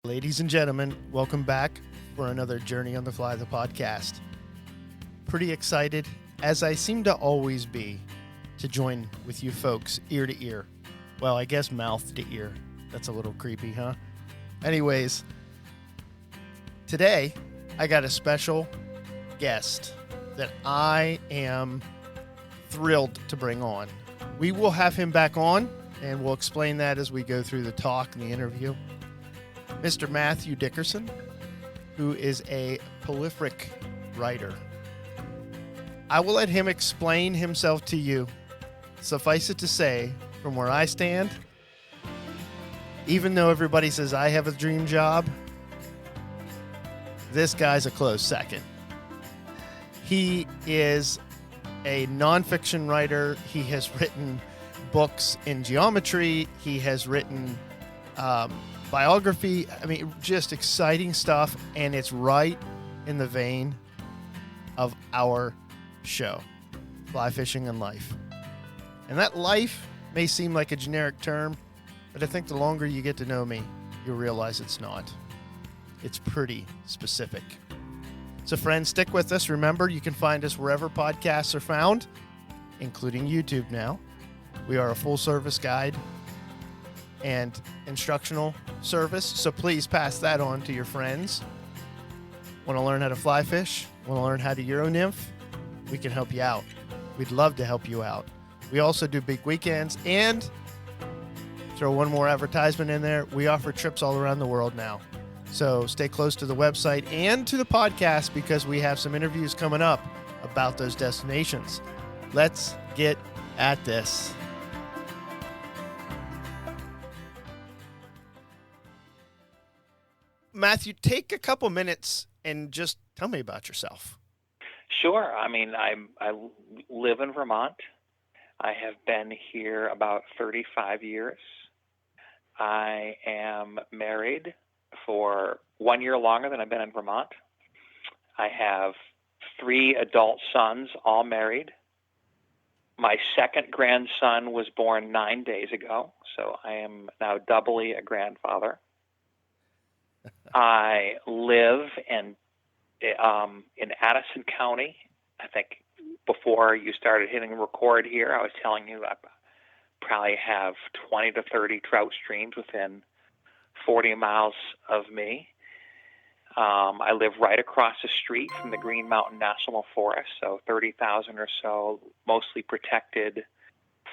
Ladies and gentlemen, welcome back for another Journey on the Fly, the podcast. Pretty excited, as I seem to always be, to join with you folks ear to ear. Well, I guess mouth to ear. That's a little creepy, huh? Anyways, today I got a special guest that I am thrilled to bring on. We will have him back on, and we'll explain that as we go through the talk and the interview. Mr. Matthew Dickerson, who is a prolific writer. I will let him explain himself to you. Suffice it to say, from where I stand, even though everybody says I have a dream job, this guy's a close second. He is a nonfiction writer. He has written books in geometry. He has written biography. I mean, just exciting stuff, and it's right in the vein of our show, Fly Fishing and Life. And that life may seem like a generic term, but I think the longer you get to know me, you'll realize it's not. It's pretty specific. So friends, stick with us. Remember, you can find us wherever podcasts are found, including YouTube now. We are a full-service guide and instructional service, so please pass that on to your friends. Want to learn how to fly fish? Want to learn how to Euro nymph? We can help you out. We'd love to help you out. We also do big weekends, and throw one more advertisement in there. We offer trips all around the world now. So stay close to the website and to the podcast because we have some interviews coming up about those destinations. Let's get at this. Matthew, take a couple minutes and just tell me about yourself. Sure. I mean, I live in Vermont. I have been here about 35 years. I am married for 1 year longer than I've been in Vermont. I have 3 adult sons, all married. My second grandson was born 9 days ago, so I am now doubly a grandfather. I live in Addison County. I think before you started hitting record here, I was telling you I probably have 20 to 30 trout streams within 40 miles of me. I live right across the street from the Green Mountain National Forest, so 30,000 or so mostly protected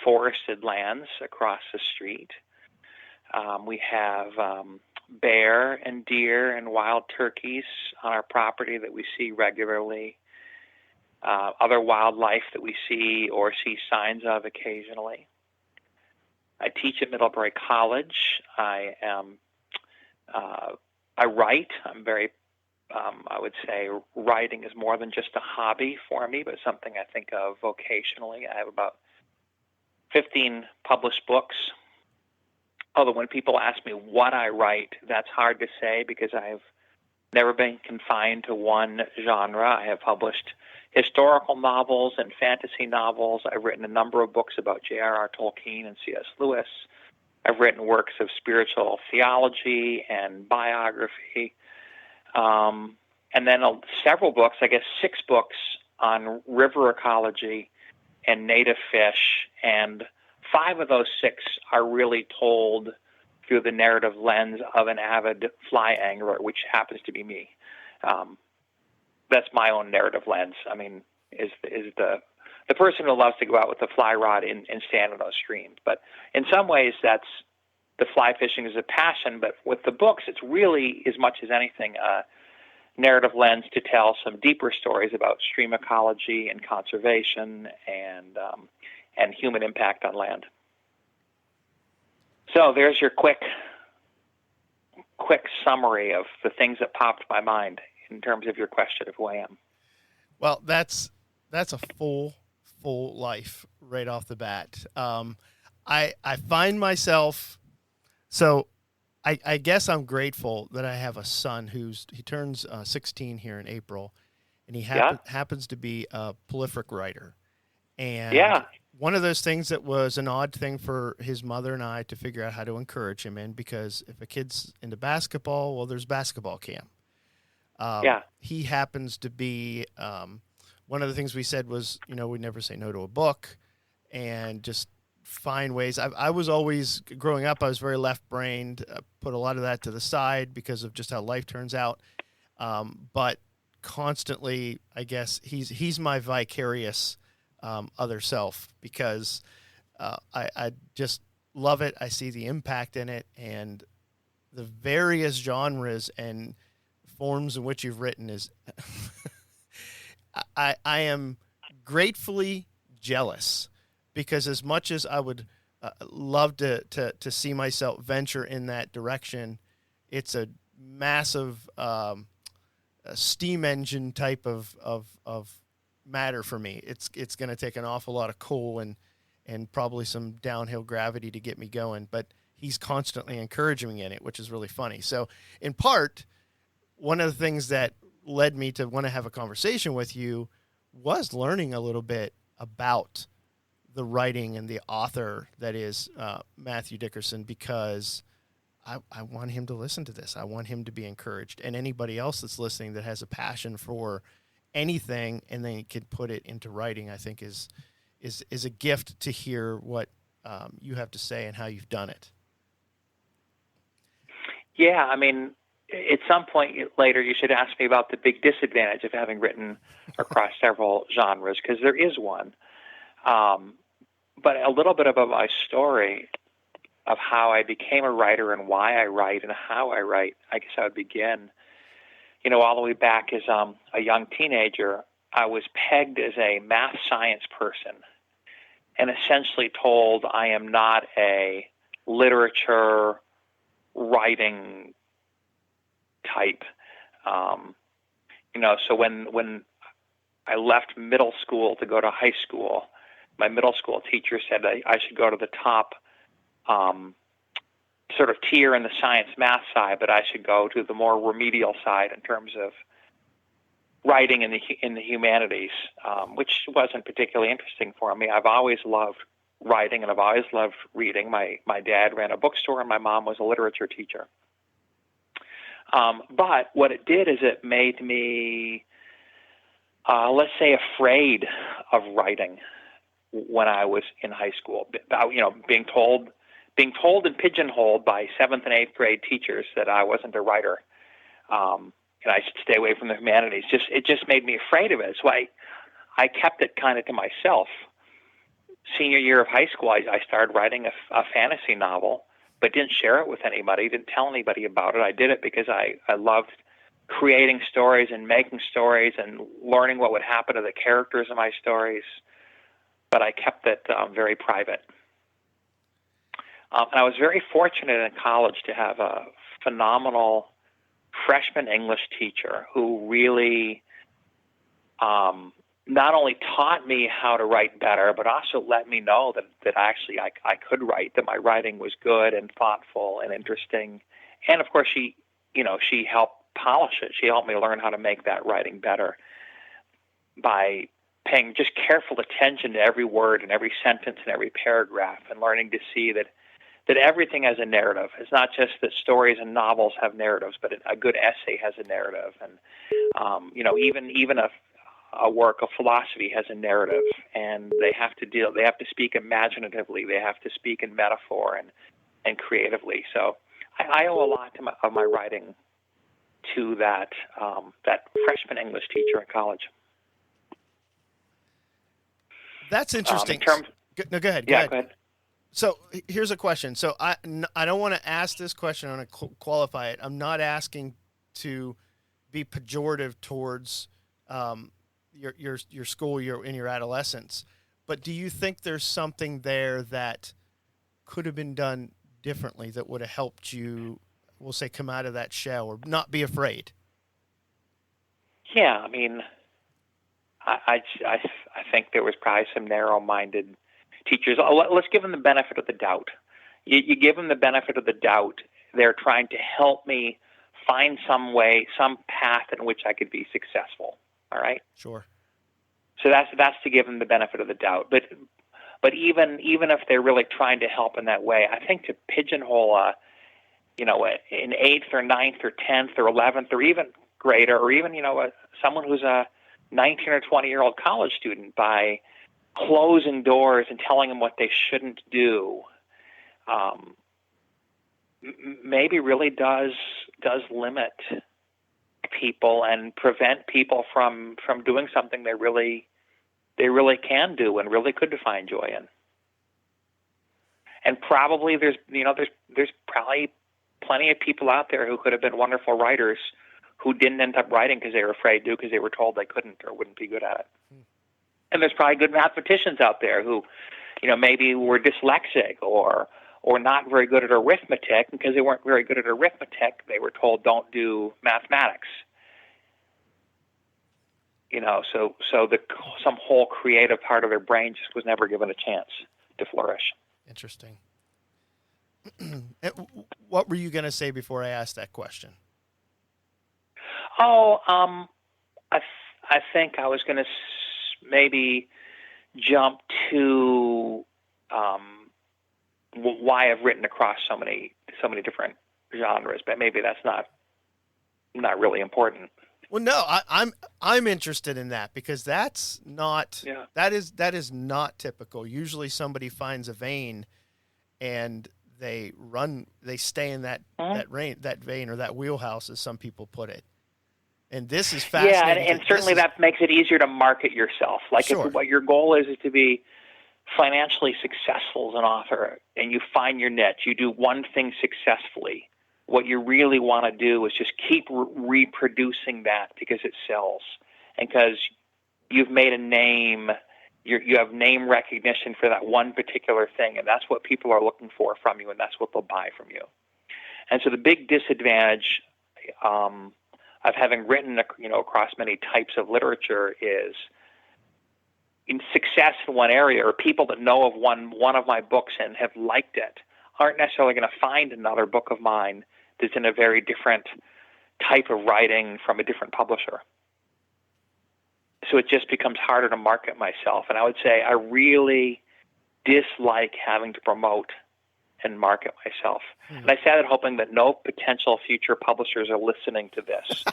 forested lands across the street. We have bear and deer and wild turkeys on our property that we see regularly, other wildlife that we see or see signs of occasionally. I teach at Middlebury College. I write. I'm very, I would say writing is more than just a hobby for me, but something I think of vocationally. I have about 15 published books. Although when people ask me what I write, that's hard to say because I've never been confined to one genre. I have published historical novels and fantasy novels. I've written a number of books about J.R.R. Tolkien and C.S. Lewis. I've written works of spiritual theology and biography. And then several books, I guess 6 books on river ecology and native fish, and 5 of those 6 are really told through the narrative lens of an avid fly angler, which happens to be me. That's my own narrative lens. I mean, is the person who loves to go out with the fly rod and stand on those streams. But in some ways, that's the fly fishing is a passion. But with the books, it's really, as much as anything, a narrative lens to tell some deeper stories about stream ecology and conservation and human impact on land. So there's your quick summary of the things that popped my mind in terms of your question of who I am. Well, that's a full life right off the bat. I find myself, so I guess I'm grateful that I have a son he turns 16 here in April, and he happens to be a prolific writer. And one of those things that was an odd thing for his mother and I to figure out how to encourage him in, because if a kid's into basketball, well, there's basketball camp. Yeah. He happens to be, one of the things we said was, we never say no to a book, and just find ways. I was always, growing up, I was very left-brained, put a lot of that to the side because of just how life turns out. But constantly, I guess, he's my vicarious other self, because I just love it. I see the impact in it, and the various genres and forms in which you've written is I am gratefully jealous, because as much as I would love to see myself venture in that direction, it's a massive a steam engine type of matter for me. It's going to take an awful lot of coal and probably some downhill gravity to get me going, but he's constantly encouraging me in it, which is really funny. So in part, one of the things that led me to want to have a conversation with you was learning a little bit about the writing and the author that is Matthew Dickerson, because I want him to listen to this. I want him to be encouraged, and anybody else that's listening that has a passion for anything and then can put it into writing, I think is a gift to hear what you have to say and how you've done it. Yeah, I mean, at some point later, you should ask me about the big disadvantage of having written across several genres, because there is one. But a little bit about my story of how I became a writer and why I write and how I write. I guess I would begin, all the way back as a young teenager. I was pegged as a math science person and essentially told I am not a literature writing type. So when I left middle school to go to high school, my middle school teacher said I should go to the top sort of tier in the science math side, but I should go to the more remedial side in terms of writing in the humanities, which wasn't particularly interesting for me. I've always loved writing, and I've always loved reading. My dad ran a bookstore, and my mom was a literature teacher. But what it did is it made me, let's say, afraid of writing when I was in high school. Being told and pigeonholed by 7th and 8th grade teachers that I wasn't a writer, and I should stay away from the humanities. It just made me afraid of it. So I kept it kind of to myself. Senior year of high school, I started writing a fantasy novel, but didn't share it with anybody, didn't tell anybody about it. I did it because I loved creating stories and making stories and learning what would happen to the characters in my stories, but I kept it very private. And I was very fortunate in college to have a phenomenal freshman English teacher who really not only taught me how to write better, but also let me know that actually I could write, that my writing was good and thoughtful and interesting. And of course, she helped polish it. She helped me learn how to make that writing better by paying just careful attention to every word and every sentence and every paragraph, and learning to see that everything has a narrative. It's not just that stories and novels have narratives, but a good essay has a narrative. And, even a work of philosophy has a narrative, and they have to speak imaginatively. They have to speak in metaphor and creatively. So I owe a lot of my writing to that freshman English teacher in college. That's interesting. No, go ahead. Go ahead. So here's a question. So I don't want to ask this question. I want to qualify it. I'm not asking to be pejorative towards your school, in your adolescence, but do you think there's something there that could have been done differently that would have helped you, we'll say, come out of that shell or not be afraid? Yeah, I mean, I think there was probably some narrow-minded teachers. Let's give them the benefit of the doubt. You give them the benefit of the doubt. They're trying to help me find some way, some path in which I could be successful. All right. Sure. So that's to give them the benefit of the doubt. But But even if they're really trying to help in that way, I think to pigeonhole an 8th or 9th or 10th or 11th or even greater, or even, someone who's a 19 or 20-year-old college student by closing doors and telling them what they shouldn't do, maybe really does limit people and prevent people from doing something they really can do and really could find joy in. And probably there's probably plenty of people out there who could have been wonderful writers who didn't end up writing because they were afraid to, because they were told they couldn't or wouldn't be good at it. And there's probably good mathematicians out there who, maybe were dyslexic or not very good at arithmetic, and because they weren't very good at arithmetic, they were told don't do mathematics. So some whole creative part of their brain just was never given a chance to flourish. Interesting. What were you going to say before I asked that question? I think I was going to maybe jump to why I've written across so many different genres, but maybe that's not really important. Well, no, I'm interested in that, because that's not that is not typical. Usually somebody finds a vein and they stay in that vein or that wheelhouse, as some people put it. And this is fascinating. Yeah, and certainly that makes it easier to market yourself. Like, sure. If what your goal is to be financially successful as an author, and you find your niche, you do one thing successfully, what you really want to do is just keep reproducing that because it sells. And because you've made a name, you have name recognition for that one particular thing, and that's what people are looking for from you, and that's what they'll buy from you. And so the big disadvantage of having written across many types of literature is in success in one area, or people that know of one of my books and have liked it aren't necessarily going to find another book of mine that's in a very different type of writing from a different publisher. So it just becomes harder to market myself. And I would say I really dislike having to promote and market myself. And I say that hoping that no potential future publishers are listening to this.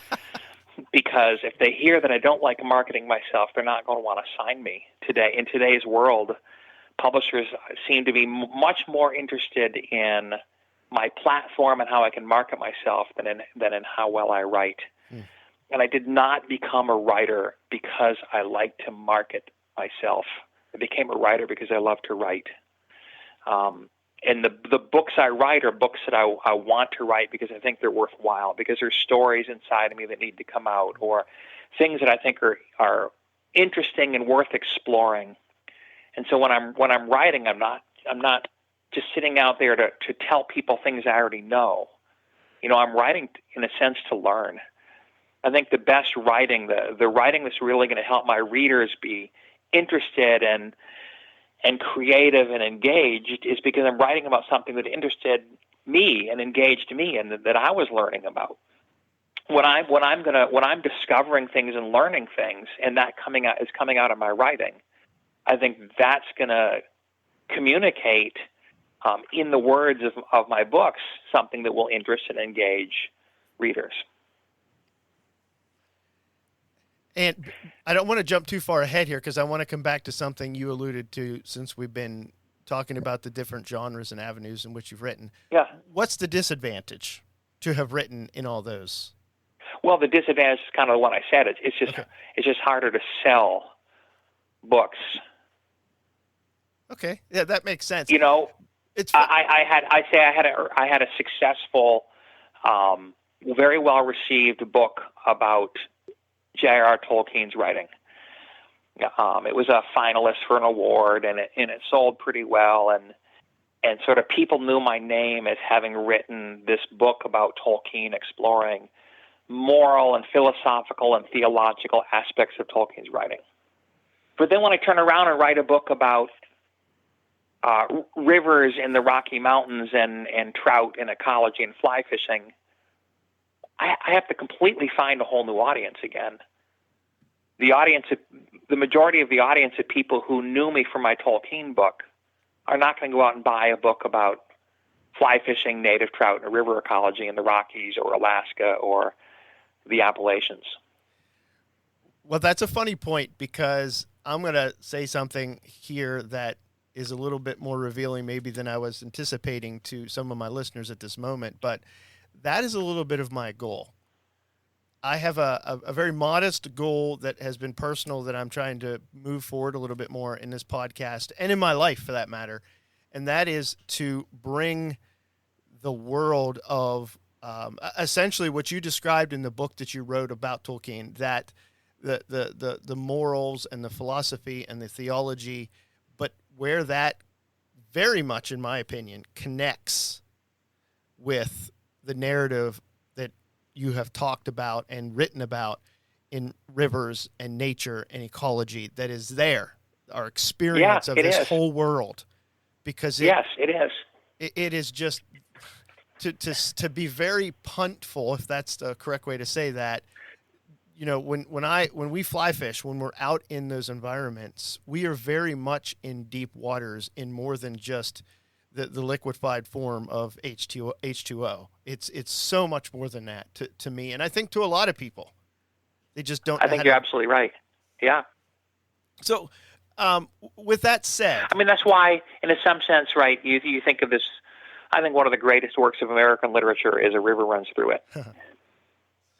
Because if they hear that I don't like marketing myself, they're not going to want to sign me today. In today's world, publishers seem to be much more interested in my platform and how I can market myself than in how well I write. And I did not become a writer because I like to market myself. I became a writer because I love to write. And the books I write are books that I want to write because I think they're worthwhile, because there's stories inside of me that need to come out, or things that I think are interesting and worth exploring. And so when I'm writing, I'm not just sitting out there to tell people things I already know. I'm writing in a sense to learn. I think the best writing, the writing that's really going to help my readers be interested and creative and engaged, is because I'm writing about something that interested me and engaged me and that I was learning about. When I'm discovering things and learning things, and that is coming out of my writing, I think that's going to communicate in the words of my books something that will interest and engage readers. And I don't want to jump too far ahead here, because I want to come back to something you alluded to, since we've been talking about the different genres and avenues in which you've written. Yeah. What's the disadvantage to have written in all those? Well, the disadvantage is kind of the one I said. It's just harder to sell books. Okay, yeah, that makes sense. It's I had a successful, very well received book about J.R.R. Tolkien's writing. It was a finalist for an award, and it sold pretty well, and sort of people knew my name as having written this book about Tolkien, exploring moral and philosophical and theological aspects of Tolkien's writing. But then when I turn around and write a book about rivers in the Rocky Mountains and trout and ecology and fly fishing, I have to completely find a whole new audience again. the majority of the audience of people who knew me from my Tolkien book are not going to go out and buy a book about fly fishing, native trout, and river ecology in the Rockies or Alaska or the Appalachians. Well, that's a funny point, because I'm going to say something here that is a little bit more revealing maybe than I was anticipating to some of my listeners at this moment, but that is a little bit of my goal. I have a very modest goal that has been personal that I'm trying to move forward a little bit more in this podcast and in my life for that matter. And that is to bring the world of essentially what you described in the book that you wrote about Tolkien, that the morals and the philosophy and the theology, but where that very much, in my opinion, connects with the narrative that you have talked about and written about in rivers and nature and ecology, that is there, our experience of this whole world. Because it is just to be very puntful, if that's the correct way to say that. You know, when we fly fish, when we're out in those environments, we are very much in deep waters in more than just the liquefied form of H2O. It's so much more than that to me, and I think to a lot of people. They just don't. I think you're absolutely right. Yeah. So, with that said, I mean, that's why, in some sense, right? You think of this. I think one of the greatest works of American literature is A River Runs Through It.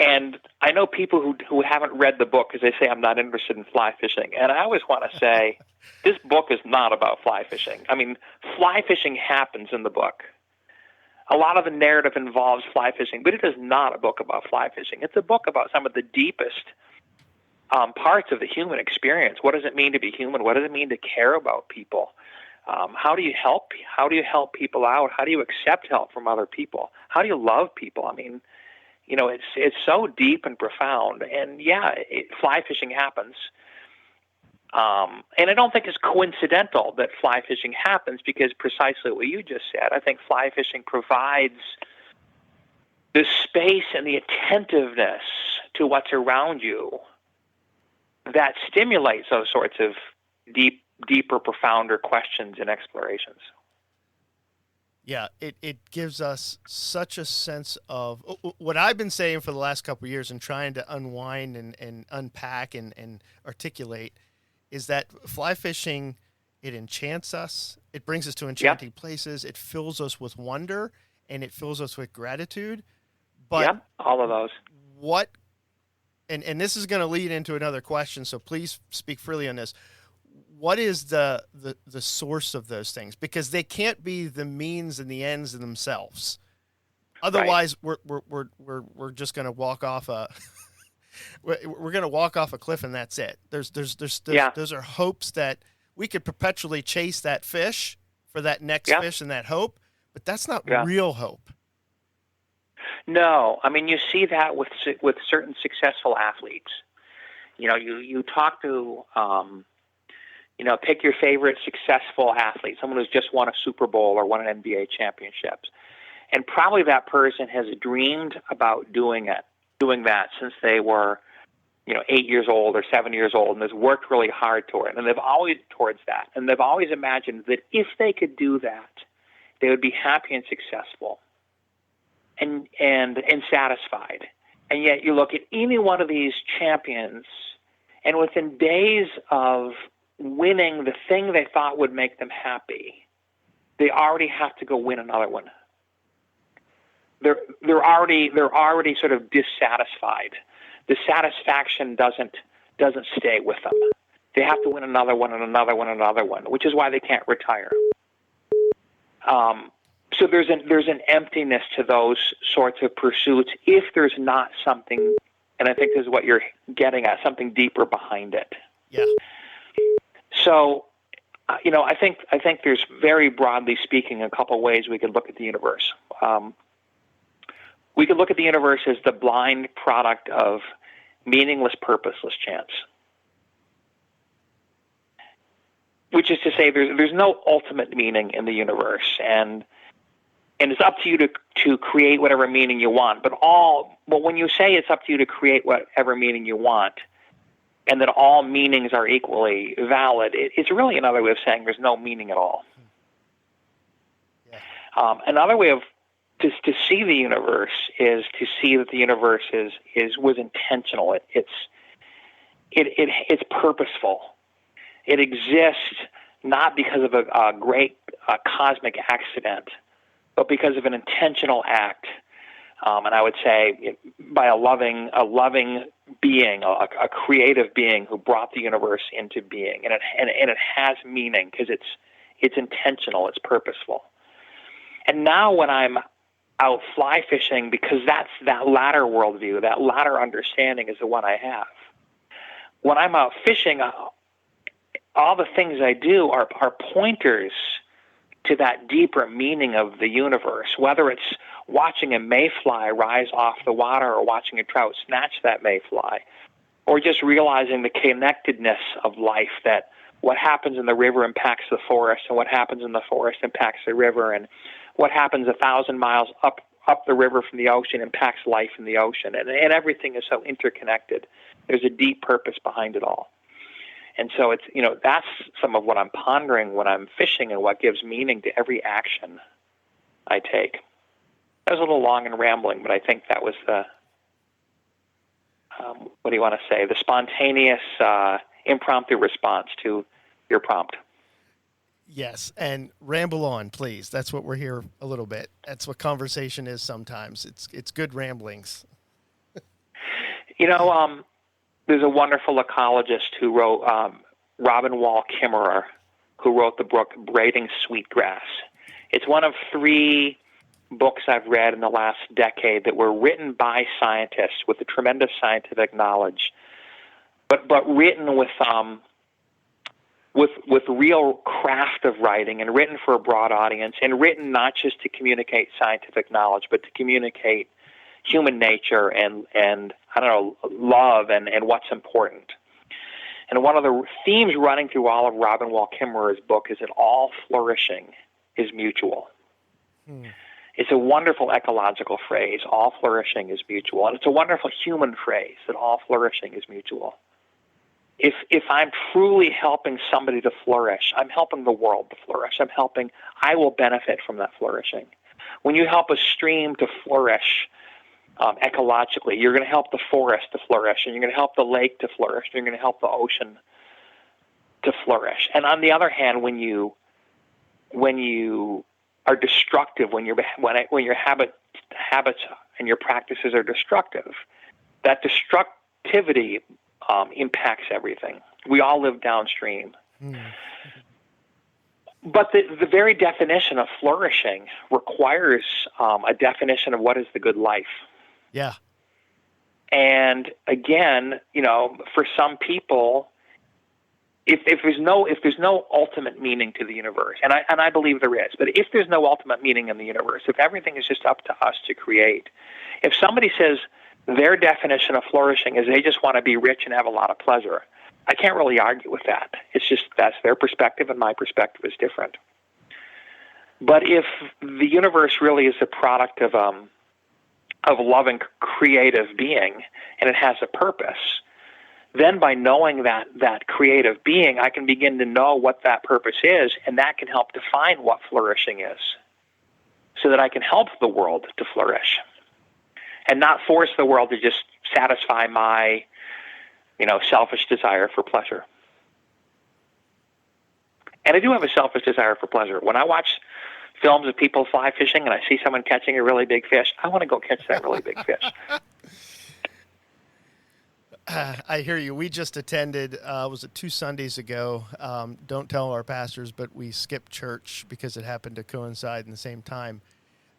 And I know people who haven't read the book because they say, I'm not interested in fly fishing. And I always want to say, this book is not about fly fishing. I mean, fly fishing happens in the book. A lot of the narrative involves fly fishing, but it is not a book about fly fishing. It's a book about some of the deepest parts of the human experience. What does it mean to be human? What does it mean to care about people? How do you help? How do you help people out? How do you accept help from other people? How do you love people? I mean, you know, it's so deep and profound. And yeah, fly fishing happens. And I don't think it's coincidental that fly fishing happens, because precisely what you just said, I think fly fishing provides the space and the attentiveness to what's around you that stimulates those sorts of deeper, profounder questions and explorations. Yeah, it gives us such a sense of what I've been saying for the last couple of years and trying to unwind and unpack and articulate is that fly fishing, it enchants us. It brings us to enchanting places. It fills us with wonder, and it fills us with gratitude. But all of those. What, and this is going to lead into another question, so please speak freely on this. What is the source of those things? Because they can't be the means and the ends in themselves. Otherwise, right. we're just going to walk off a we're going to walk off a cliff and that's it. There's those are hopes that we could perpetually chase that fish for that next fish and that hope, but that's not real hope. No, I mean, you see that with certain successful athletes. You know, you talk to pick your favorite successful athlete, someone who's just won a Super Bowl or won an NBA championship. And probably that person has dreamed about doing that since they were, 8 years old or 7 years old, and has worked really hard toward it. And they've always imagined that if they could do that, they would be happy and successful and satisfied. And yet you look at any one of these champions, and within days of winning the thing they thought would make them happy, they already have to go win another one. They're already sort of dissatisfied. The satisfaction doesn't stay with them. They have to win another one and another one and another one, which is why they can't retire. So there's an emptiness to those sorts of pursuits if there's not something, and I think this is what you're getting at, something deeper behind it. Yeah. So, I think there's, very broadly speaking, a couple ways we could look at the universe. We could look at the universe as the blind product of meaningless, purposeless chance, which is to say there's no ultimate meaning in the universe, and it's up to you to create whatever meaning you want. But when you say it's up to you to create whatever meaning you want, and that all meanings are equally valid, it's really another way of saying there's no meaning at all. Yeah. Another way of to see the universe is to see that the universe was intentional. It's purposeful. It exists not because of a great cosmic accident, but because of an intentional act. And I would say by a loving being, a creative being who brought the universe into being, and it has meaning because it's intentional, it's purposeful. And now when I'm out fly fishing, because that latter worldview, that latter understanding is the one I have. When I'm out fishing, all the things I do are pointers to that deeper meaning of the universe, whether it's watching a mayfly rise off the water or watching a trout snatch that mayfly, or just realizing the connectedness of life, that what happens in the river impacts the forest, and what happens in the forest impacts the river, and what happens 1,000 miles up the river from the ocean impacts life in the ocean, and everything is so interconnected. There's a deep purpose behind it all. And so it's, that's some of what I'm pondering when I'm fishing and what gives meaning to every action I take. That was a little long and rambling, but I think that was the, what do you want to say, the spontaneous, impromptu response to your prompt. Yes, and ramble on, please. That's what we're here a little bit. That's what conversation is sometimes. It's good ramblings. There's a wonderful ecologist who wrote, Robin Wall Kimmerer, who wrote the book Braiding Sweetgrass. It's one of 3 books I've read in the last decade that were written by scientists with a tremendous scientific knowledge, but written with real craft of writing, and written for a broad audience, and written not just to communicate scientific knowledge, but to communicate human nature and I don't know, love and what's important. And one of the themes running through all of Robin Wall Kimmerer's book is that all flourishing is mutual. It's a wonderful ecological phrase, all flourishing is mutual. And it's a wonderful human phrase, that all flourishing is mutual. If I'm truly helping somebody to flourish, I'm helping the world to flourish. I will benefit from that flourishing. When you help a stream to flourish ecologically, you're going to help the forest to flourish, and you're going to help the lake to flourish, and you're going to help the ocean to flourish. And on the other hand, when you are destructive, when your habits and your practices are destructive, that destructivity impacts everything. We all live downstream. But the very definition of flourishing requires a definition of what is the good life. Yeah. And again, for some people, if there's no ultimate meaning to the universe, and I believe there is, but if there's no ultimate meaning in the universe, if everything is just up to us to create, if somebody says their definition of flourishing is they just want to be rich and have a lot of pleasure, I can't really argue with that. It's just that's their perspective, and my perspective is different. But if the universe really is a product of loving, creative being, and it has a purpose, then by knowing that creative being, I can begin to know what that purpose is, and that can help define what flourishing is, so that I can help the world to flourish, and not force the world to just satisfy my selfish desire for pleasure. And I do have a selfish desire for pleasure. When I watch films of people fly fishing and I see someone catching a really big fish, I want to go catch that really big fish. I hear you. We just attended, was it 2 Sundays ago? Don't tell our pastors, but we skipped church because it happened to coincide in the same time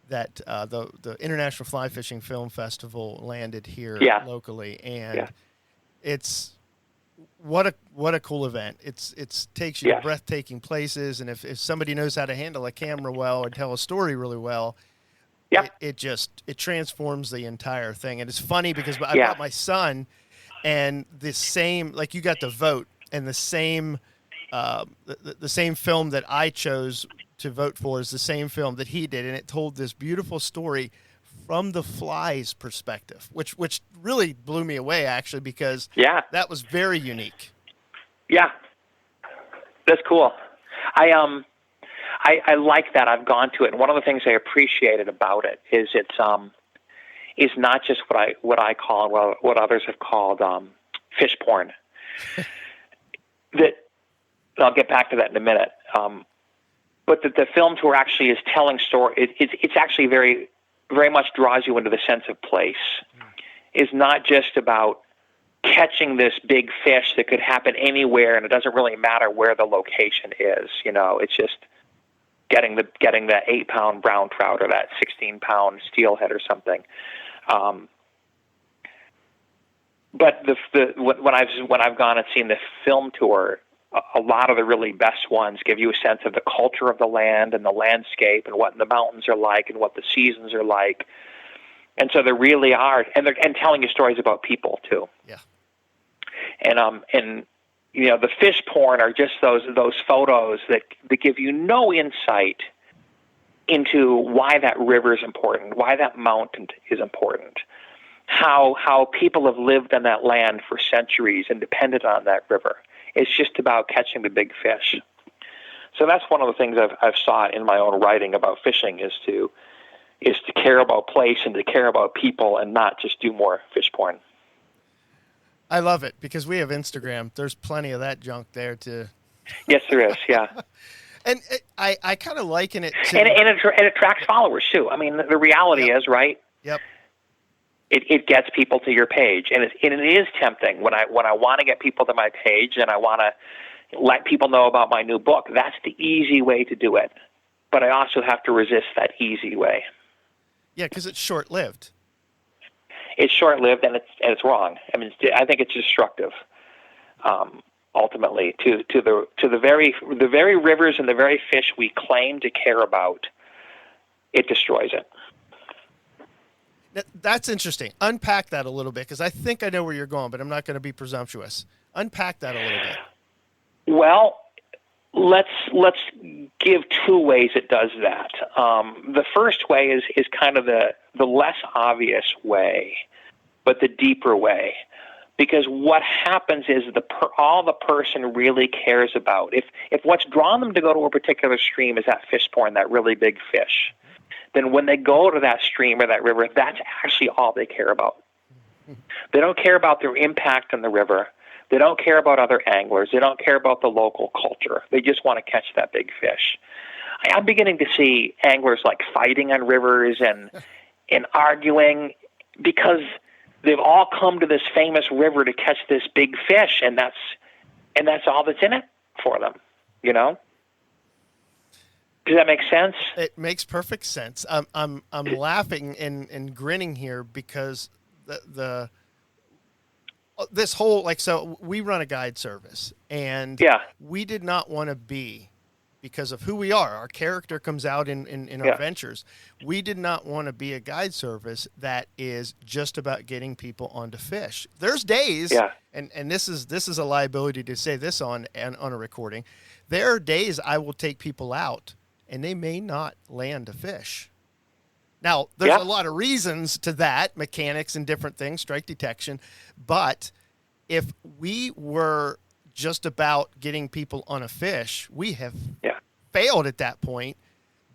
that the International Fly Fishing Film Festival landed here locally, and it's what a cool event. It's takes you to breathtaking places, and if somebody knows how to handle a camera well and tell a story really well, it transforms the entire thing. And it's funny because I brought my son, and the same, like, you got to vote, and the same the same film that I chose to vote for is the same film that he did, and it told this beautiful story from the fly's perspective, which really blew me away, actually, because that was very unique. Yeah, that's cool. I like that. I've gone to it, and one of the things I appreciated about it is is not just what I call, well, what others have called fish porn. That I'll get back to that in a minute. But that the film tour actually is telling story. It's actually very, very much draws you into the sense of place. Is not just about catching this big fish that could happen anywhere, and it doesn't really matter where the location is. It's just getting that 8-pound brown trout or that 16-pound steelhead or something. But when I've gone and seen the film tour, a lot of the really best ones give you a sense of the culture of the land and the landscape and what the mountains are like and what the seasons are like. And so there really are, and telling you stories about people too. Yeah. And the fish porn are just those photos that give you no insight into why that river is important, why that mountain is important, how people have lived on that land for centuries and depended on that river. It's just about catching the big fish. So that's one of the things I've sought in my own writing about fishing is to care about place and to care about people and not just do more fish porn. I love it because we have Instagram. There's plenty of that junk there too. Yes, there is. Yeah. And I kind of liken it to... And it attracts followers too. I mean, the reality is, right? Yep. It gets people to your page, and it is tempting when I want to get people to my page and I want to let people know about my new book. That's the easy way to do it, but I also have to resist that easy way. Yeah, because it's short-lived. It's short-lived and it's wrong. I mean, I think it's destructive. Ultimately, to the very rivers and the very fish we claim to care about, it destroys it. That's interesting. Unpack that a little bit, because I think I know where you're going, but I'm not going to be presumptuous. Unpack that a little bit. Well, let's give two ways it does that. The first way is kind of the less obvious way, but the deeper way. Because what happens is all the person really cares about, if what's drawn them to go to a particular stream is that fish porn, that really big fish, then when they go to that stream or that river, that's actually all they care about. They don't care about their impact on the river. They don't care about other anglers. They don't care about the local culture. They just want to catch that big fish. I'm beginning to see anglers like fighting on rivers and arguing because they've all come to this famous river to catch this big fish, and that's all that's in it for them, Does that make sense? It makes perfect sense. I'm laughing and grinning here because this whole, so we run a guide service, and we did not want to be, because of who we are, our character comes out in our ventures. We did not want to be a guide service that is just about getting people onto fish. There's days, and this is a liability to say this on a recording. There are days I will take people out, and they may not land a fish. Now, there's a lot of reasons to that, mechanics and different things, strike detection. But if we were just about getting people on a fish, we have failed at that point.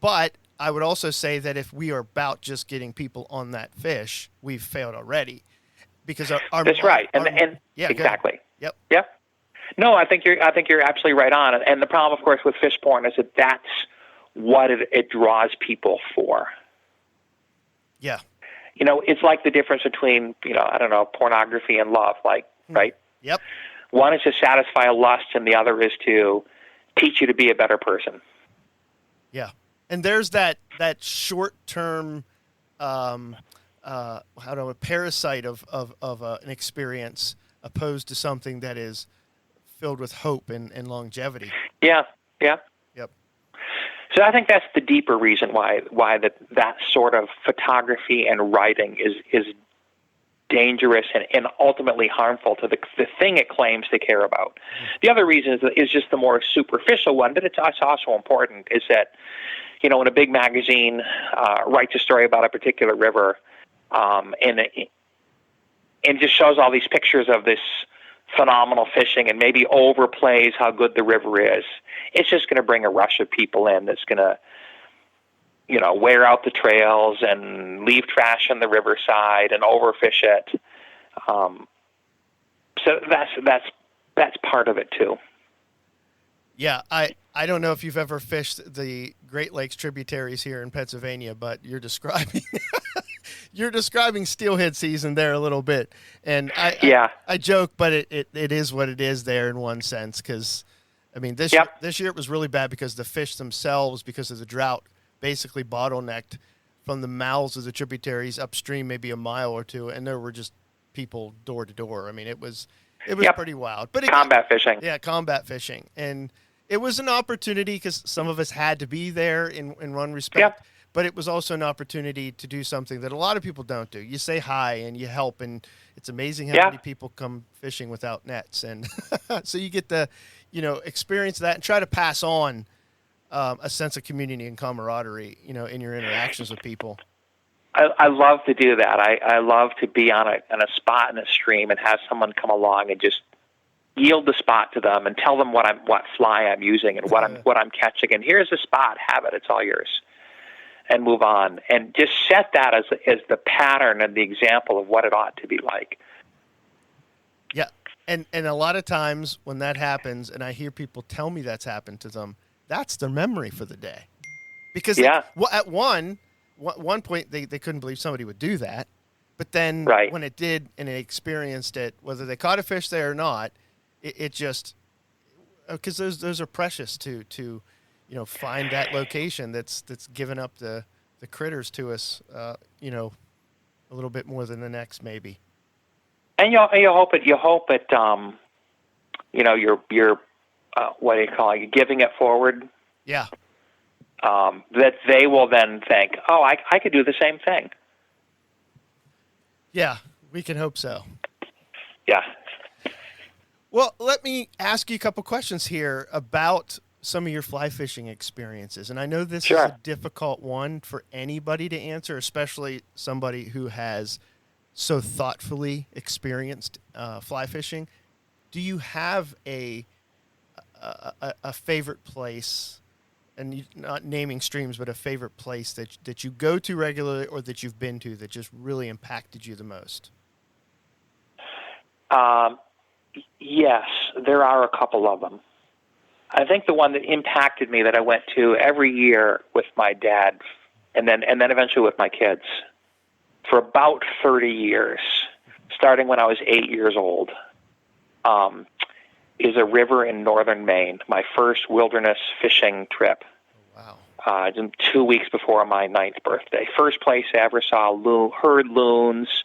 But I would also say that if we are about just getting people on that fish, we've failed already. Because our that's right. And exactly. Yep. Yep. No, I think you're absolutely right on. And the problem, of course, with fish porn is that that's what it draws people for. Yeah. It's like the difference between, pornography and love, right? Yep. One is to satisfy a lust, and the other is to teach you to be a better person. Yeah. And there's that short-term, parasite of an experience opposed to something that is filled with hope and longevity. Yeah. Yeah. Yep. So I think that's the deeper reason why that sort of photography and writing is dangerous and ultimately harmful to the thing it claims to care about. The other reason is just the more superficial one, but it's also important, is that, when a big magazine writes a story about a particular river, and just shows all these pictures of this phenomenal fishing and maybe overplays how good the river is, it's just going to bring a rush of people in that's going to, wear out the trails and leave trash on the riverside and overfish it. So that's part of it too. Yeah, I don't know if you've ever fished the Great Lakes tributaries here in Pennsylvania, but you're describing steelhead season there a little bit. And I joke, but it is what it is there in one sense, because I mean this year it was really bad because the fish themselves, because of the drought, basically bottlenecked from the mouths of the tributaries upstream maybe a mile or two, and there were just people door to door. I mean, it was pretty wild. But combat fishing. Yeah, combat fishing. And it was an opportunity because some of us had to be there in one respect, but it was also an opportunity to do something that a lot of people don't do. You say hi and you help, and it's amazing how many people come fishing without nets. And so you get to, experience that and try to pass on a sense of community and camaraderie, in your interactions with people. I love to do that. I love to be on a spot in a stream and have someone come along and just yield the spot to them and tell them what fly I'm using and what I'm catching. And here's the spot. Have it. It's all yours. And move on. And just set that as the pattern and the example of what it ought to be like. Yeah. And a lot of times when that happens, and I hear people tell me that's happened to them, that's their memory for the day. Because at one point they couldn't believe somebody would do that. But then when it did and they experienced it, whether they caught a fish there or not, it just, because those are precious to find that location that's given up the critters to us, a little bit more than the next maybe. And you hope it, you're what do you call it? You're giving it forward. Yeah. That they will then think, oh, I could do the same thing. Yeah, we can hope so. Yeah. Well, let me ask you a couple questions here about some of your fly fishing experiences. And I know this is a difficult one for anybody to answer, especially somebody who has so thoughtfully experienced fly fishing. Do you have a favorite place, and not naming streams, but a favorite place that you go to regularly or that you've been to that just really impacted you the most? Yes, there are a couple of them. I think the one that impacted me that I went to every year with my dad and then eventually with my kids for about 30 years, starting when I was 8 years old, is a river in northern Maine, my first wilderness fishing trip. Wow. 2 weeks before my 9th birthday. First place I ever saw, heard loons,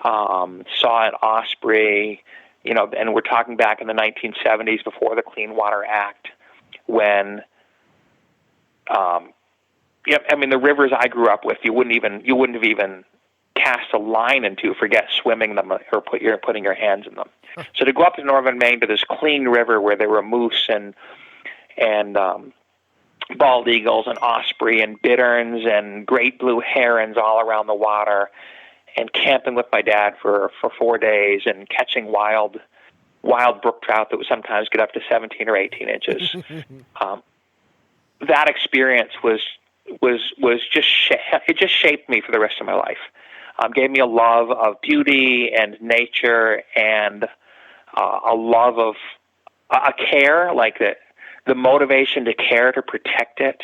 saw an osprey, and we're talking back in the 1970s before the Clean Water Act, when, the rivers I grew up with, you wouldn't have even cast a line into, forget swimming them or putting your hands in them. Huh. So to go up to northern Maine to this clean river where there were moose and bald eagles and osprey and bitterns and great blue herons all around the water, and camping with my dad for 4 days and catching wild brook trout that would sometimes get up to 17 or 18 inches. That experience was just shaped me for the rest of my life. Gave me a love of beauty and nature and a love of a care, like the motivation to care, to protect it.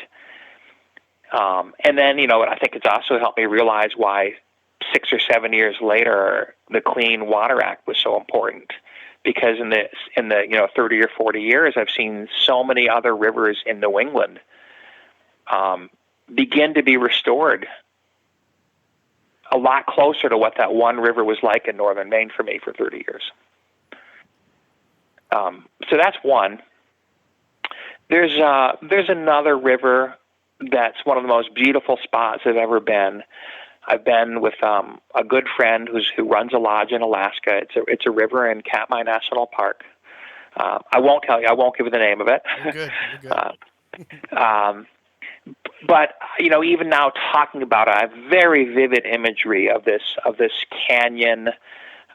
And then, I think it's also helped me realize why 6 or 7 years later, the Clean Water Act was so important, because in the 30 or 40 years, I've seen so many other rivers in New England begin to be restored a lot closer to what that one river was like in northern Maine for me for 30 years. So that's one. There's another river that's one of the most beautiful spots I've ever been. I've been with a good friend who runs a lodge in Alaska. It's a river in Katmai National Park. I won't tell you. I won't give you the name of it. You're good. You're good. But even now talking about it, I have very vivid imagery of this canyon,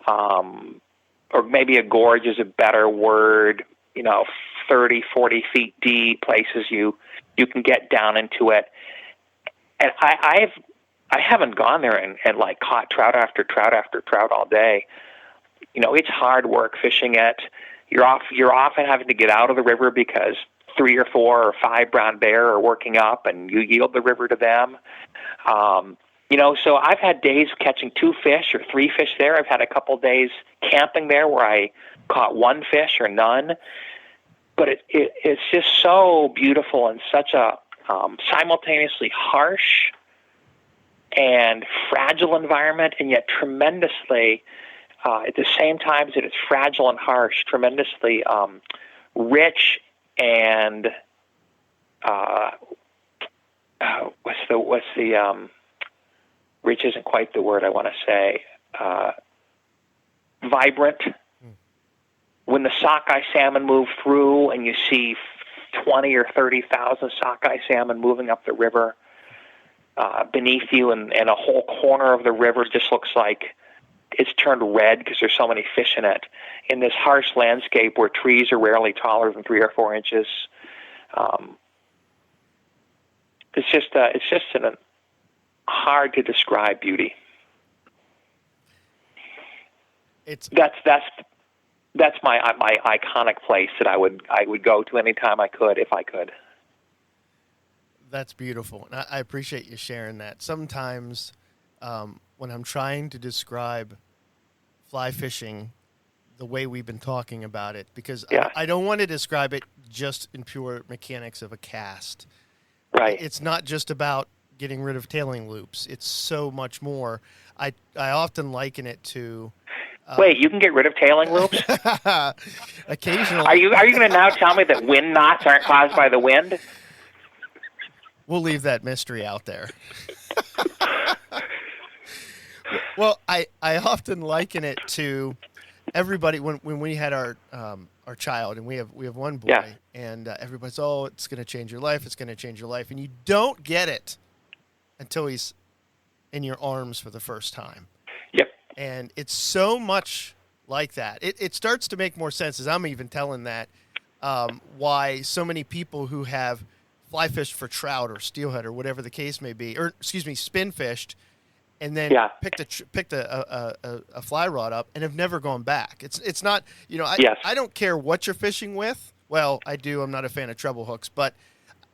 or maybe a gorge is a better word. 30, 40 feet deep, places you can get down into it. And I haven't gone there and like caught trout after trout after trout all day. It's hard work fishing it. You're often having to get out of the river because 3 or 4 or 5 brown bear are working up, and you yield the river to them. So I've had days catching 2 fish or 3 fish there. I've had a couple days camping there where I caught 1 fish or none. But it's just so beautiful and such a simultaneously harsh and fragile environment, and yet tremendously, at the same time that it's fragile and harsh, tremendously rich and what's the rich isn't quite the word I want to say. Vibrant. When the sockeye salmon move through, and you see 20 or 30,000 sockeye salmon moving up the river beneath you, and a whole corner of the river just looks like it's turned red because there's so many fish in it. In this harsh landscape where trees are rarely taller than 3 or 4 inches, it's just an hard to describe beauty. That's my iconic place that I would go to anytime I could, if I could. That's beautiful. And I appreciate you sharing that. Sometimes when I'm trying to describe fly fishing the way we've been talking about it, because I don't want to describe it just in pure mechanics of a cast. Right. It's not just about getting rid of tailing loops. It's so much more. I often liken it to... Wait, you can get rid of tailing loops? Occasionally. Are you going to now tell me that wind knots aren't caused by the wind? We'll leave that mystery out there. Well, I often liken it to everybody when we had our child, and we have one boy, and everybody's, it's going to change your life. It's going to change your life, and you don't get it until he's in your arms for the first time. Yep. And it's so much like that. It starts to make more sense as I'm even telling that why so many people who have fly fished for trout or steelhead or whatever the case may be, or spin fished, and then picked a fly rod up and have never gone back. It's not, I don't care what you're fishing with. Well, I do. I'm not a fan of treble hooks, but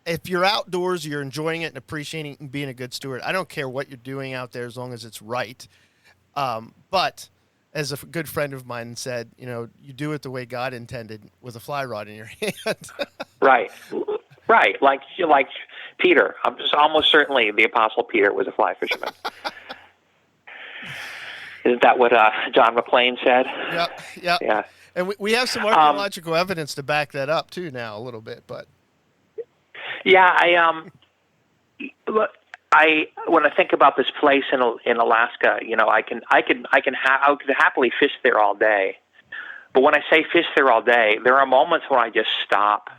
if you're outdoors, you're enjoying it and appreciating it and being a good steward. I don't care what you're doing out there as long as it's right. But as a good friend of mine said, you do it the way God intended with a fly rod in your hand. Right. Like Peter. I'm just almost certainly the Apostle Peter was a fly fisherman. Isn't that what John McClane said? Yep. Yeah. And we have some archaeological evidence to back that up too now a little bit, but. Yeah, when I think about this place in Alaska, I could happily fish there all day. But when I say fish there all day, there are moments when I just stop,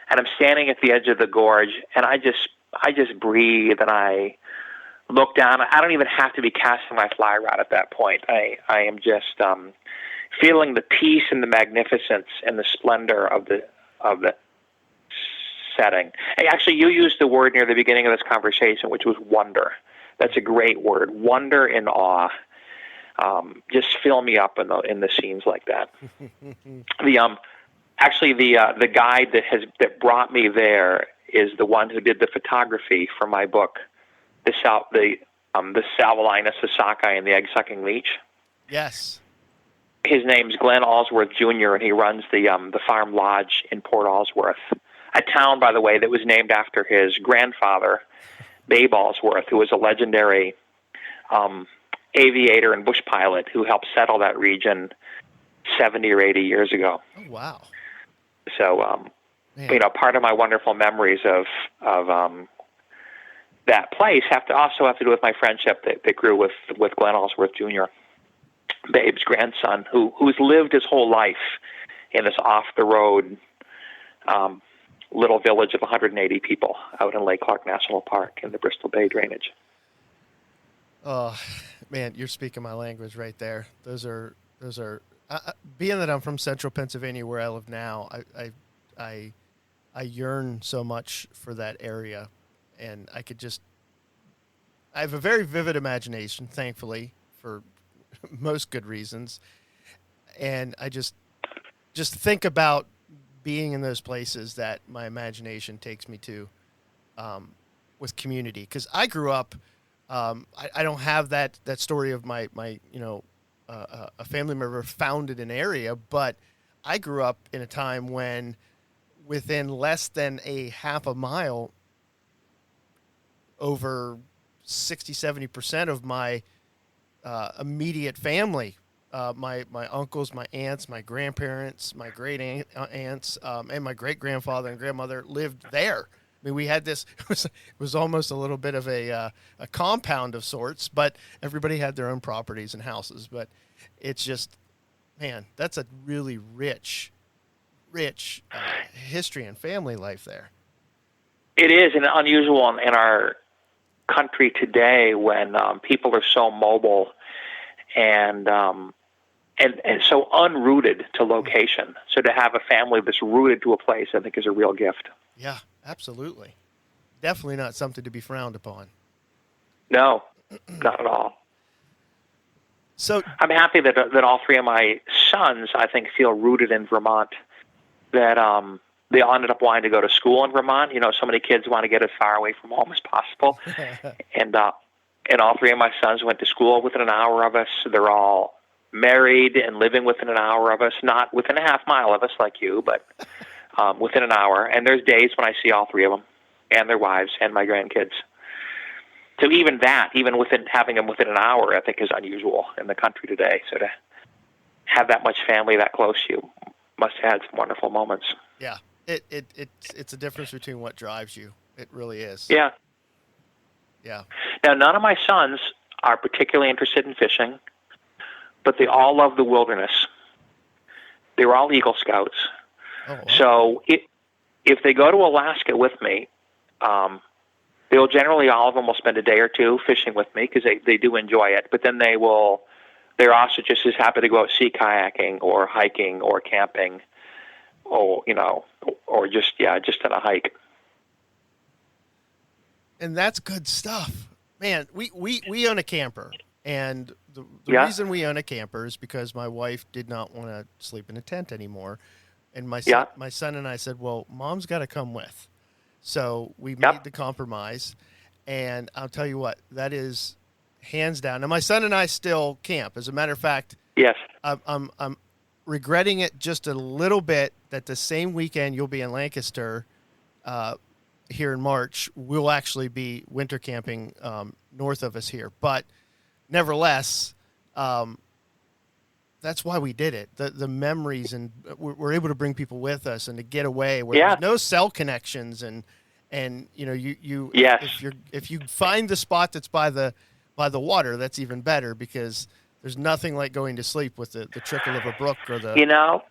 and I'm standing at the edge of the gorge, and I just breathe, and I look down. I don't even have to be casting my fly rod at that point. I am just feeling the peace and the magnificence and the splendor of the setting. Hey, actually, you used the word near the beginning of this conversation, which was wonder. That's a great word. Wonder and awe. Just fill me up in the scenes like that. The guide that brought me there is the one who did the photography for my book, the Salvelinus, the sockeye, and the egg-sucking leech. Yes. His name's Glenn Allsworth Jr., and he runs the Farm Lodge in Port Allsworth, a town, by the way, that was named after his grandfather, Babe Allsworth, who was a legendary aviator and bush pilot who helped settle that region 70 or 80 years ago. Oh, wow. So, part of my wonderful memories of that place have to do with my friendship that grew with Glenn Ellsworth Jr., Babe's grandson, who's lived his whole life in this off the road little village of 180 people out in Lake Clark National Park in the Bristol Bay drainage. Oh, man, you're speaking my language right there. Those are being that I'm from central Pennsylvania where I live now, I yearn so much for that area, and I have a very vivid imagination, thankfully, for most good reasons. And I just think about being in those places that my imagination takes me to, with community. Because I grew up, I don't have that story of my a family member founded an area, but I grew up in a time when within less than a half a mile, over 60-70% of my immediate family, my uncles, my aunts, my grandparents, my great aunts, and my great grandfather and grandmother lived there. I mean, we had this. It was almost a little bit of a compound of sorts, but everybody had their own properties and houses. But it's just, man, that's a really rich history and family life there. It is, and unusual in our country today when people are so mobile and so unrooted to location. So to have a family that's rooted to a place, I think, is a real gift. Yeah, absolutely. Definitely not something to be frowned upon. No, not at all. So I'm happy that all three of my sons, I think, feel rooted in Vermont. That they all ended up wanting to go to school in Vermont. You know, so many kids want to get as far away from home as possible. And all three of my sons went to school within an hour of us. They're all married and living within an hour of us, not within a half mile of us like you, but within an hour. And there's days when I see all three of them and their wives and my grandkids. So even having them within an hour, I think is unusual in the country today. So to have that much family that close to you must have had some wonderful moments. Yeah, it's a difference between what drives you. It really is. Yeah. Yeah. Now, none of my sons are particularly interested in fishing, but they all love the wilderness. They were all Eagle Scouts. Oh, wow. So if they go to Alaska with me, they'll generally, all of them will spend a day or two fishing with me because they do enjoy it. But then they're also just as happy to go out sea kayaking or hiking or camping or just on a hike. And that's good stuff. Man, we own a camper. And the reason we own a camper is because my wife did not want to sleep in a tent anymore. And my son and I said, well, Mom's got to come with. So we made the compromise. And I'll tell you what, that is hands down. Now, my son and I still camp. As a matter of fact, yes, I'm regretting it just a little bit that the same weekend you'll be in Lancaster here in March, we'll actually be winter camping north of us here. But nevertheless, that's why we did it. The memories, and we're able to bring people with us and to get away where there's no cell connections and you yes. if you find the spot that's by the water, that's even better because there's nothing like going to sleep with the trickle of a brook or the.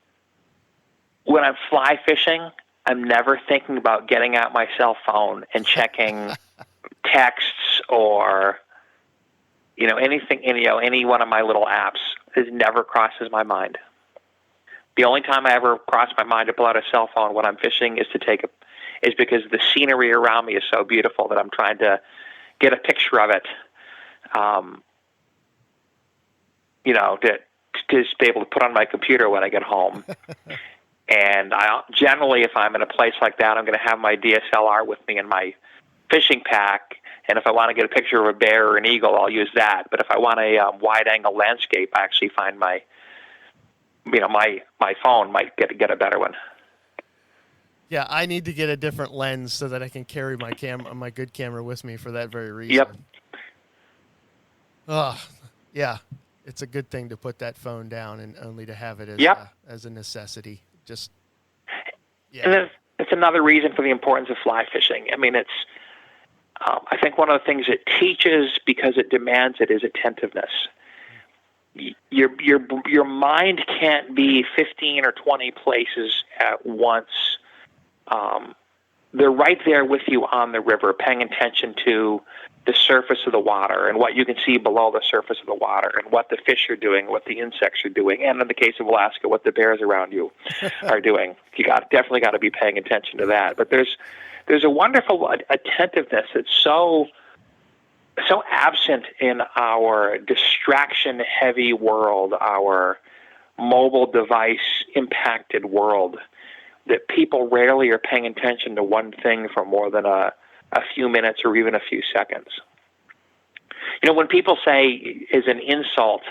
When I'm fly fishing, I'm never thinking about getting out my cell phone and checking texts or anything. Any one of my little apps. It never crosses my mind. The only time I ever cross my mind to pull out a cell phone when I'm fishing is because the scenery around me is so beautiful that I'm trying to get a picture of it. To just be able to put on my computer when I get home. And I generally, if I'm in a place like that, I'm going to have my DSLR with me in my fishing pack. And if I want to get a picture of a bear or an eagle, I'll use that. But if I want a wide-angle landscape, I actually find my phone might get a better one. Yeah, I need to get a different lens so that I can carry my good camera with me for that very reason. Yep. Oh, yeah. It's a good thing to put that phone down and only to have it as a necessity. Just And it's another reason for the importance of fly fishing. I mean, I think one of the things it teaches, because it demands it, is attentiveness. Your mind can't be 15 or 20 places at once. They're right there with you on the river, paying attention to the surface of the water and what you can see below the surface of the water and what the fish are doing, what the insects are doing, and in the case of Alaska, what the bears around you are doing. You definitely got to be paying attention to that. But there's a wonderful attentiveness that's so absent in our distraction-heavy world, our mobile device-impacted world, that people rarely are paying attention to one thing for more than a few minutes or even a few seconds. When people say as an insult,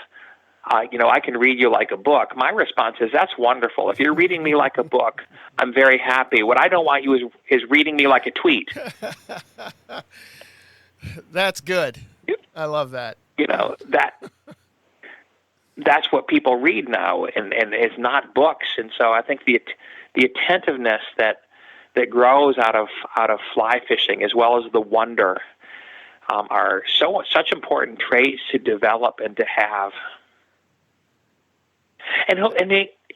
I can read you like a book, my response is, that's wonderful. If you're reading me like a book, I'm very happy. What I don't want you is reading me like a tweet. That's good. I love that. That's what people read now, and it's not books. And so I think the attentiveness that grows out of fly fishing, as well as the wonder, are such important traits to develop and to have. And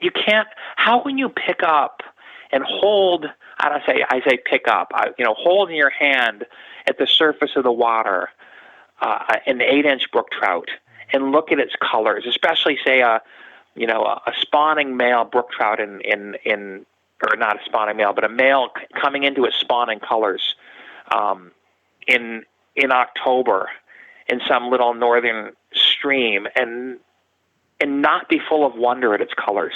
you can't. How can you pick up and hold? I say pick up. Hold in your hand at the surface of the water an 8-inch brook trout and look at its colors, especially say a spawning male brook trout or not a spawning male, but a male coming into its spawning colors in October in some little northern stream, and not be full of wonder at its colors.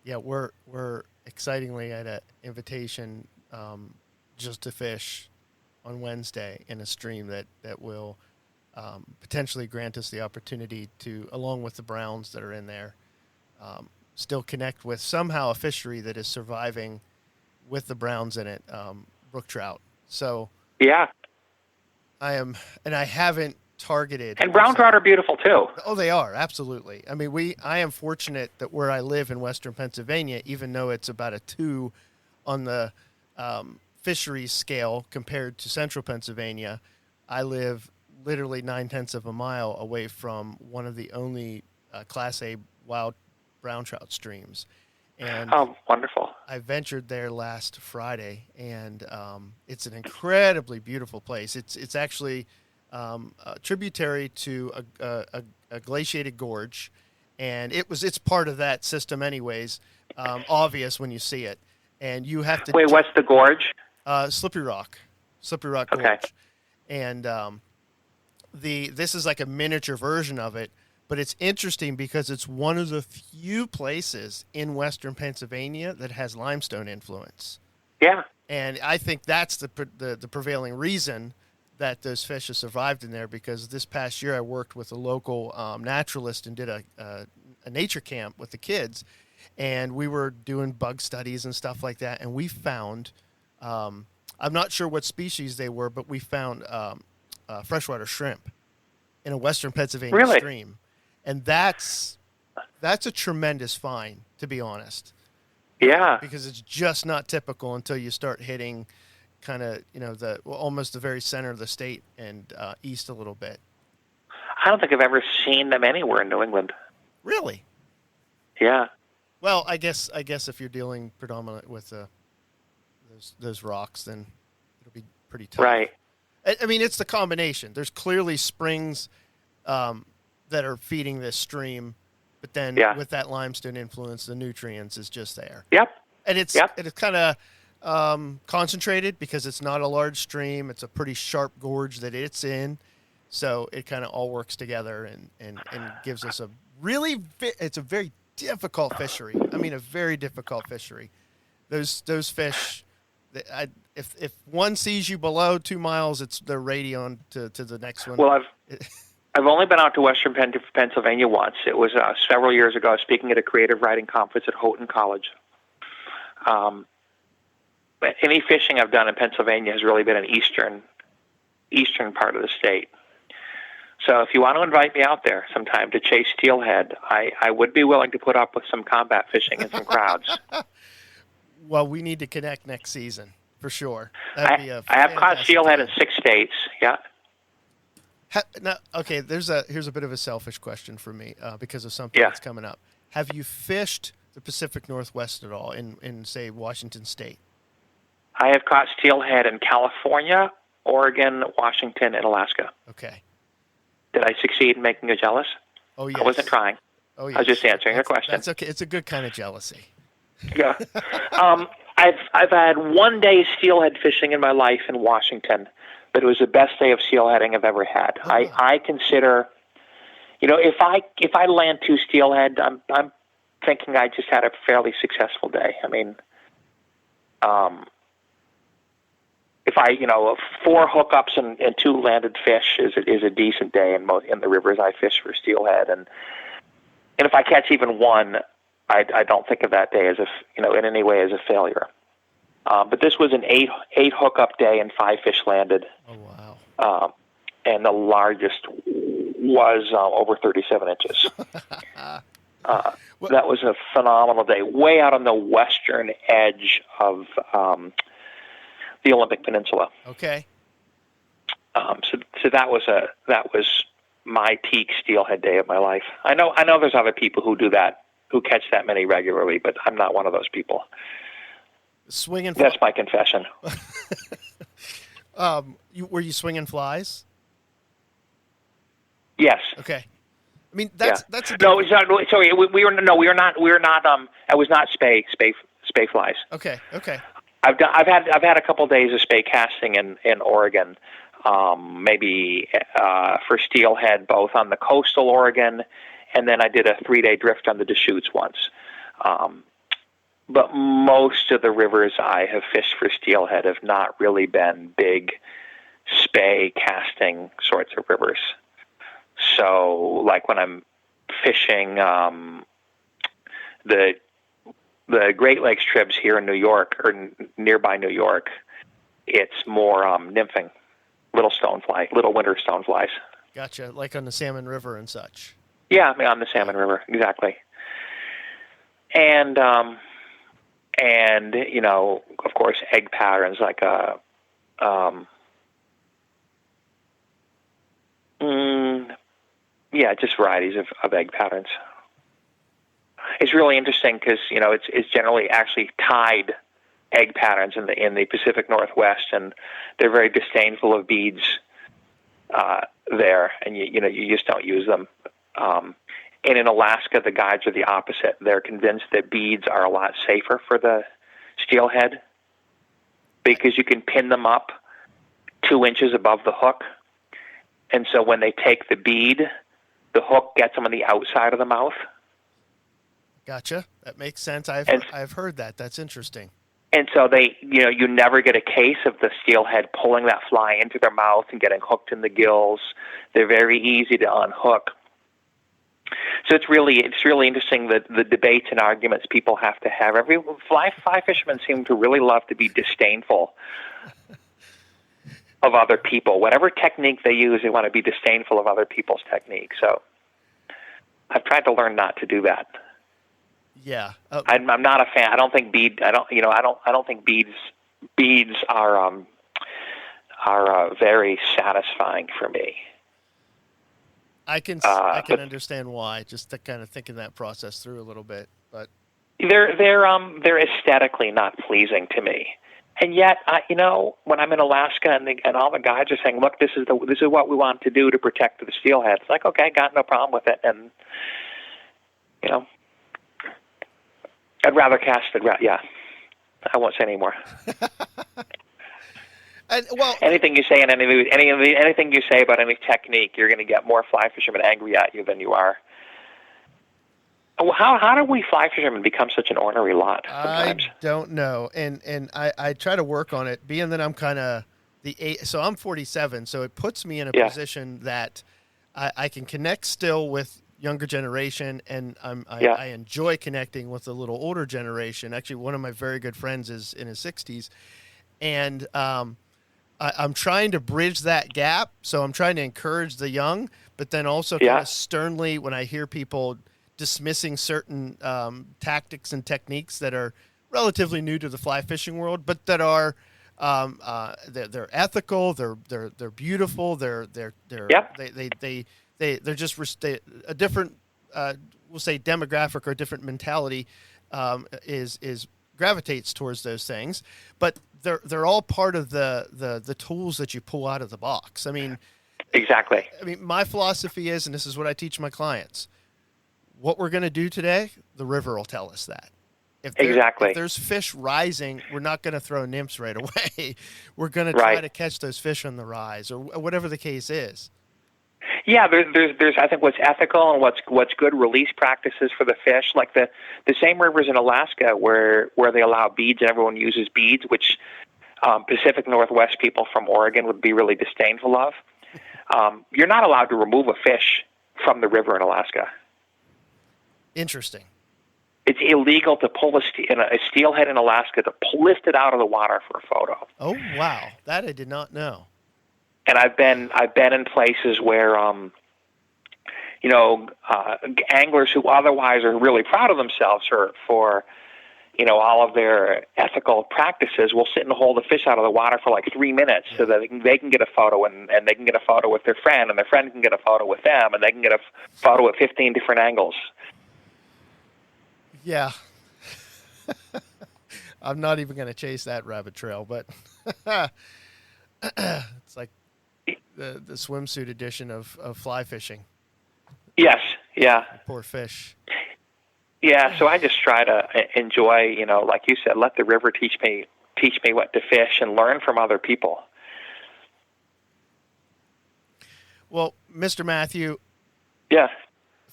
Yeah, we're excitingly at an invitation just to fish on Wednesday in a stream that will potentially grant us the opportunity to, along with the browns that are in there, still connect with somehow a fishery that is surviving with the browns in it, brook trout. So yeah, I haven't targeted. And brown trout are beautiful too. Oh, they are, absolutely. I mean, I am fortunate that where I live in Western Pennsylvania, even though it's about a 2 on the fisheries scale compared to Central Pennsylvania, I live literally 9/10 of a mile away from one of the only Class A wild brown trout streams. And wonderful. I ventured there last Friday, and it's an incredibly beautiful place. It's actually tributary to a glaciated gorge, and it's part of that system anyways, obvious when you see it. And you have to wait, what's the gorge? Slippery Rock Gorge. Okay. And this is like a miniature version of it, but it's interesting because it's one of the few places in Western Pennsylvania that has limestone influence. Yeah. And I think that's the prevailing reason that those fish have survived in there, because this past year I worked with a local naturalist and did a nature camp with the kids, and we were doing bug studies and stuff like that, and we found, I'm not sure what species they were, but we found freshwater shrimp in a Western Pennsylvania stream. And that's a tremendous find, to be honest. Yeah. Because it's just not typical until you start hitting kind of, almost the very center of the state and east a little bit. I don't think I've ever seen them anywhere in New England. Really? Yeah. Well, I guess if you're dealing predominantly with those rocks, then it'll be pretty tough. Right. I mean, it's the combination. There's clearly springs that are feeding this stream, but then with that limestone influence, the nutrients is just there. Yep. And it's kind of concentrated because it's not a large stream. It's a pretty sharp gorge that it's in, so it kind of all works together and gives us it's a very difficult fishery. I mean, a very difficult fishery. Those fish, if one sees you below 2 miles, they're radio to the next one. Well, I've only been out to Western Pennsylvania once. It was several years ago. I was speaking at a creative writing conference at Houghton College. But any fishing I've done in Pennsylvania has really been an eastern part of the state. So if you want to invite me out there sometime to chase steelhead, I would be willing to put up with some combat fishing and some crowds. Well, we need to connect next season. for sure. That'd be a I have caught fantastic steelhead time. in 6 states. Yeah. Now, okay, here's a bit of a selfish question for me because of something Yeah. that's coming up. Have you fished the Pacific Northwest at all in say Washington State? I have caught steelhead in California, Oregon, Washington, and Alaska. Okay. Did I succeed in making you jealous? Oh yes. I wasn't trying. Oh yes. I was just answering your question. That's okay. It's a good kind of jealousy. Yeah. I've had one day steelhead fishing in my life in Washington, but it was the best day of steelheading I've ever had. Oh, wow. I consider, if I land 2 steelhead, I'm thinking I just had a fairly successful day. I mean, if 4 hookups and 2 landed fish is a decent day in the rivers I fish for steelhead, and if I catch even 1, I don't think of that day as in any way as a failure. But this was an 8 hookup day and 5 fish landed. Oh wow! And the largest was over 37 inches. That was a phenomenal day, way out on the western edge of the Olympic Peninsula. Okay. So that was my peak steelhead day of my life. I know there's other people who do that, who catch that many regularly, but I'm not one of those people. Swinging. That's my confession. Were you swinging flies? Yes. Okay. I mean, that's no. It's not, sorry, we were not. I was not spay flies. Okay. I've had a couple of days of spay casting in Oregon, maybe for steelhead, both on the coastal Oregon, and then I did a 3-day drift on the Deschutes once. But most of the rivers I have fished for steelhead have not really been big spay casting sorts of rivers. So, like when I'm fishing the Great Lakes trips here in New York or nearby New York, it's more nymphing, little winter stoneflies. Gotcha, like on the Salmon River and such. Yeah, I mean, on the Salmon River, exactly. And of course, egg patterns like just varieties of egg patterns. It's really interesting because it's generally actually tied egg patterns in the Pacific Northwest, and they're very disdainful of beads there, and you just don't use them. And in Alaska, the guides are the opposite. They're convinced that beads are a lot safer for the steelhead because you can pin them up 2 inches above the hook, and so when they take the bead, the hook gets them on the outside of the mouth. Gotcha. That makes sense. I've heard that. That's interesting. And so you never get a case of the steelhead pulling that fly into their mouth and getting hooked in the gills. They're very easy to unhook. So it's really interesting that the debates and arguments people have to have. Every fly fishermen seem to really love to be disdainful of other people. Whatever technique they use, they want to be disdainful of other people's technique. So I've tried to learn not to do that. Yeah, I'm not a fan. I don't think beads are very satisfying for me. I can understand why. Just to kind of thinking that process through a little bit, but they're aesthetically not pleasing to me. And yet, when I'm in Alaska and all the guides are saying, "Look, this is what we want to do to protect the steelhead," it's like, okay, got no problem with it, and I'd rather cast it. Yeah, I won't say anymore. Anything you say anything you say about any technique, you're going to get more fly fishermen angry at you than you are. How do we fly fishermen become such an ornery lot sometimes? I don't know, and I try to work on it. Being that I'm kind of so I'm 47, so it puts me in a position that I can connect still with younger generation, and I enjoy connecting with the little older generation. Actually, one of my very good friends is in his 60s, and I'm trying to bridge that gap. So I'm trying to encourage the young, but then also kind of sternly when I hear people dismissing certain tactics and techniques that are relatively new to the fly fishing world, but that are They're ethical. They're beautiful. Yep. They're just a different, we'll say, demographic or a different mentality is gravitates towards those things. But they're all part of the tools that you pull out of the box. I mean, exactly. I mean, my philosophy is, and this is what I teach my clients: what we're going to do today, the river will tell us that. If there's fish rising, we're not going to throw nymphs right away. We're going to try to catch those fish on the rise, or whatever the case is. Yeah, there's I think what's ethical and what's good release practices for the fish, like the same rivers in Alaska where they allow beads and everyone uses beads, which Pacific Northwest people from Oregon would be really disdainful of. You're not allowed to remove a fish from the river in Alaska. Interesting. It's illegal to pull a steelhead in Alaska, to lift it out of the water for a photo. Oh wow, that I did not know. And I've been in places where anglers who otherwise are really proud of themselves for all of their ethical practices will sit and hold the fish out of the water for like 3 minutes so that they can get a photo, and they can get a photo with their friend, and their friend can get a photo with them, and they can get a photo at 15 different angles. Yeah. I'm not even going to chase that rabbit trail, but it's like the swimsuit edition of fly fishing. Yes, yeah. Poor fish. Yeah, so I just try to enjoy, like you said, let the river teach me what to fish and learn from other people. Well, Mr. Matthew. Yeah.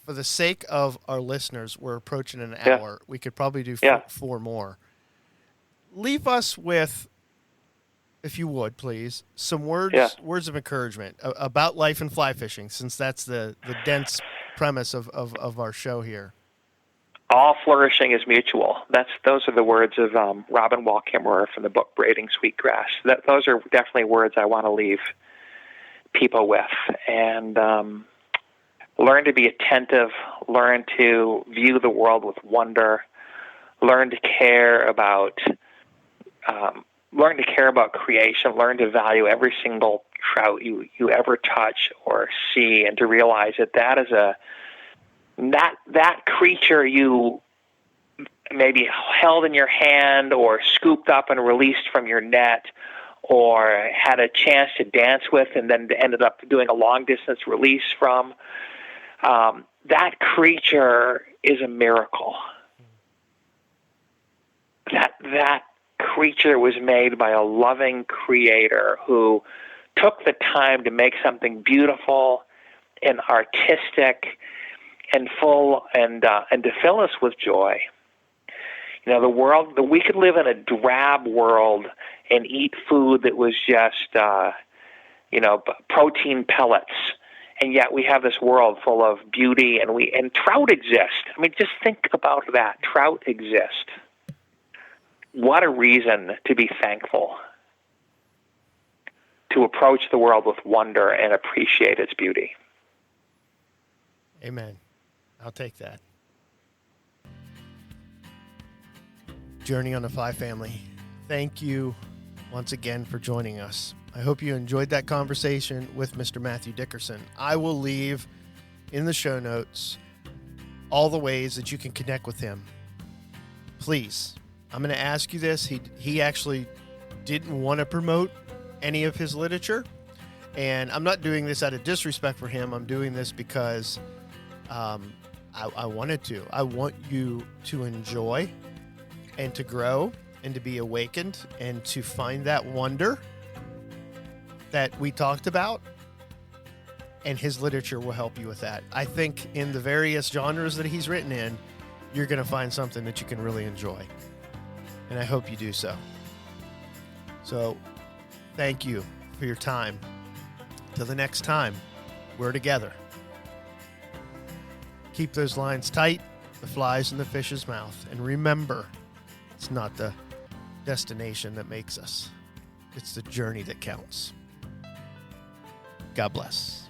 For the sake of our listeners, we're approaching an hour. We could probably do four more. Leave us with, if you would, please, some words of encouragement about life and fly fishing, since that's the dense premise of our show here. All flourishing is mutual. Those are the words of Robin Wall Kimmerer from the book Braiding Sweetgrass. Those are definitely words I want to leave people with. And learn to be attentive, learn to view the world with wonder, learn to care about creation, learn to value every single trout you ever touch or see, and to realize that is that creature you maybe held in your hand or scooped up and released from your net or had a chance to dance with and then ended up doing a long-distance release from, that creature is a miracle. That creature was made by a loving creator who took the time to make something beautiful and artistic and full and to fill us with joy. We could live in a drab world and eat food that was just protein pellets. And yet we have this world full of beauty, and trout exist. I mean, just think about that. Trout exist. What a reason to be thankful, to approach the world with wonder and appreciate its beauty. Amen. I'll take that. Journey on the Fly Family, thank you once again for joining us. I hope you enjoyed that conversation with Mr. Matthew Dickerson. I will leave in the show notes all the ways that you can connect with him. Please, I'm going to ask you this. He actually didn't want to promote any of his literature, and I'm not doing this out of disrespect for him. I'm doing this because I wanted to. I want you to enjoy and to grow and to be awakened and to find that wonder that we talked about, and his literature will help you with that. I think in the various genres that he's written in, you're going to find something that you can really enjoy, and I hope you do so. So thank you for your time. Till the next time, we're together. Keep those lines tight, the flies in the fish's mouth, and remember, it's not the destination that makes us. It's the journey that counts. God bless.